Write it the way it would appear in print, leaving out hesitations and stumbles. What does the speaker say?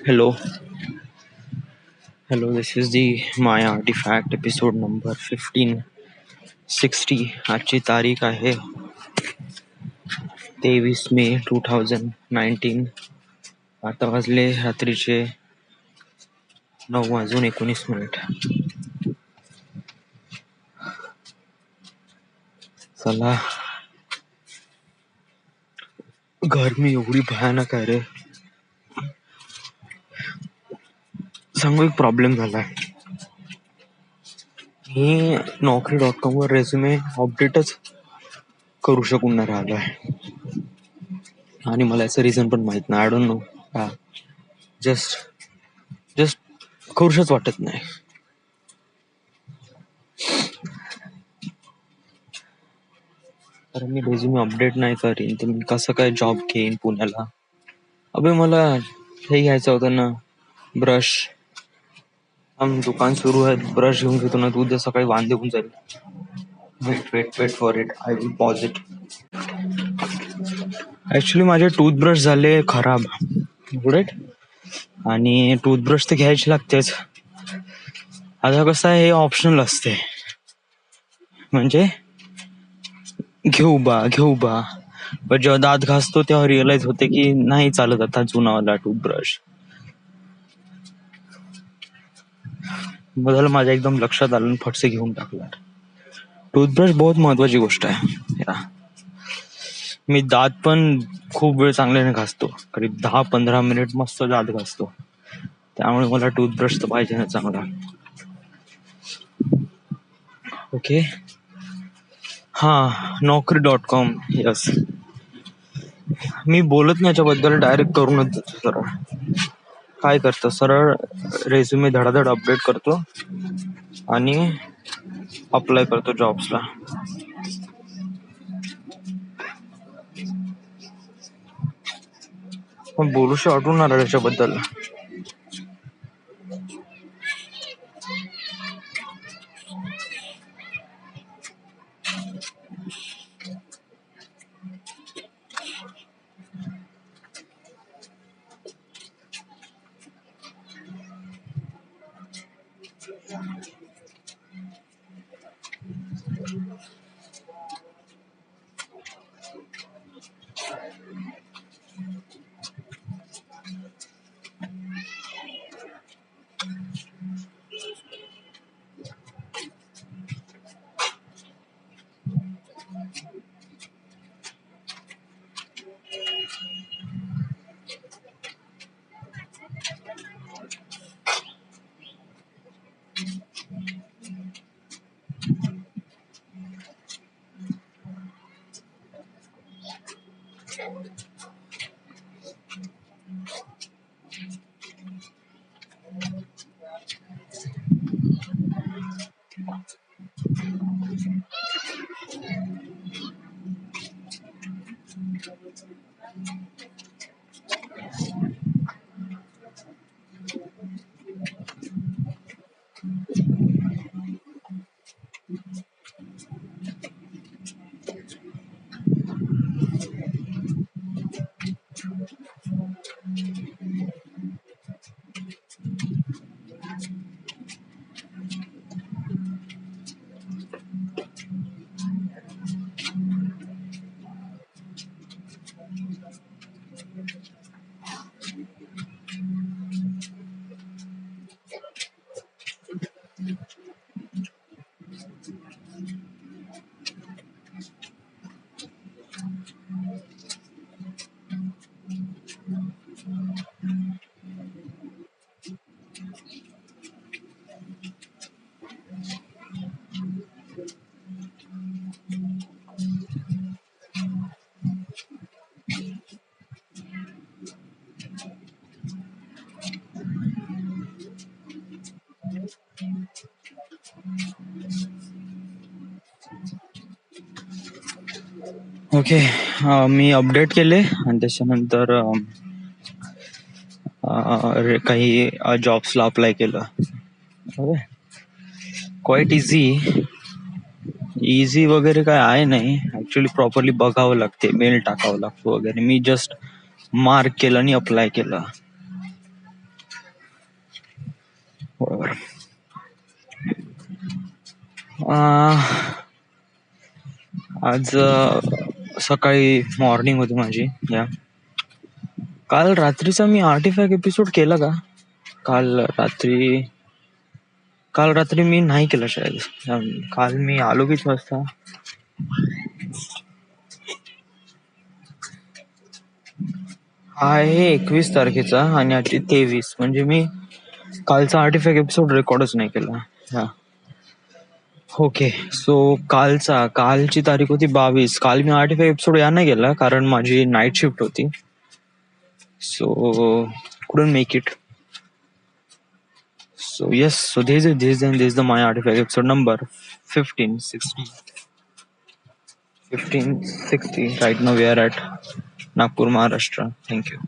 Hello, hello. This is the My Artifact episode number 1560. आजची तारीख आहे 23 मे 2019. आता वाजले रात्रीचे 9:19. चला, गरमी एवढी भयानक आहे रे. सांगू, एक प्रॉब्लेम झालाय. मी Naukri.com वर रेझ्युमे अपडेटच करू शकून नाही राहिलोय, आणि मला याचं रिझन पण माहित नाही. I don't know. जस्ट करूशच वाटत नाही. कारण मी रेझ्युमे अपडेट नाही करीन तर मी कसं काय जॉब घेईन पुण्याला. अबे, मला हे घ्यायचं होतं ना, ब्रश. दुकान सुरू आहे, ब्रश घेऊन घेतो ना. तू उद्या सकाळी वांदे होऊन जाईल. Wait for it. I will pause it. Actually माझे टूथब्रश झाले खराब, राईट. आणि टूथब्रश तर घ्यायची लागतेच. आता कसं आहे, हे ऑप्शनल असते. म्हणजे घेऊ बा पण जेव्हा दात घासतो तेव्हा रिअलाइज होते की नाही चालत आता जुनावाला टूथब्रश. बदल माझ्या एकदम लक्षात आलं आणि फटसे घेऊन टाकला. टूथब्रश बहुत महत्वाची गोष्ट आहे. मी दात पण खूप वेळ चांगल्याने घासतो, करीब 10-15 मिनिट मस्त दात घासतो. त्यामुळे मला टूथब्रश तर पाहिजे ना चांगला. ओके. Naukri.com. यस. मी बोलत नाही याच्याबद्दल, डायरेक्ट करूनच देतो. सरळ काय करतो, सरळ रेझ्युमे धडाधड अपडेट करतो आणि अप्लाय करतो जॉब्सला. पण बोलूशी वाटून ना याच्याबद्दल. ओके. मी अपडेट केले आणि त्याच्यानंतर काही जॉब्सला अप्लाय केलं. क्वाईट इझी वगैरे काय आहे नाही. ऍक्च्युली प्रॉपरली बघावं लागते, मेल टाकावं लागतो वगैरे. मी जस्ट मार्क केलं आणि अप्लाय केलं. बरोबर. अं, आज सकाळी मॉर्निंग होती माझी. या काल रात्रीचा मी आर्टिफॅक्ट एपिसोड केला का? काल रात्री काल रात्री मी नाही केलं शायद. काल मी आलो किती वाजता? हा आहे 21 तारखेचा आणि आजची 23, म्हणजे मी कालचा आर्टिफॅक्ट एपिसोड रेकॉर्डच नाही केला. हा. ओके. सो कालची तारीख होती 22. काल मी आर्टिफॅक्ट एपिसोड या नाही गेला कारण माझी नाईट शिफ्ट होती. So couldn't make it. So yes, so this is the my artifact episode number 15, 16, 15, 16. Right now we are at Nagpur, Maharashtra. Thank you.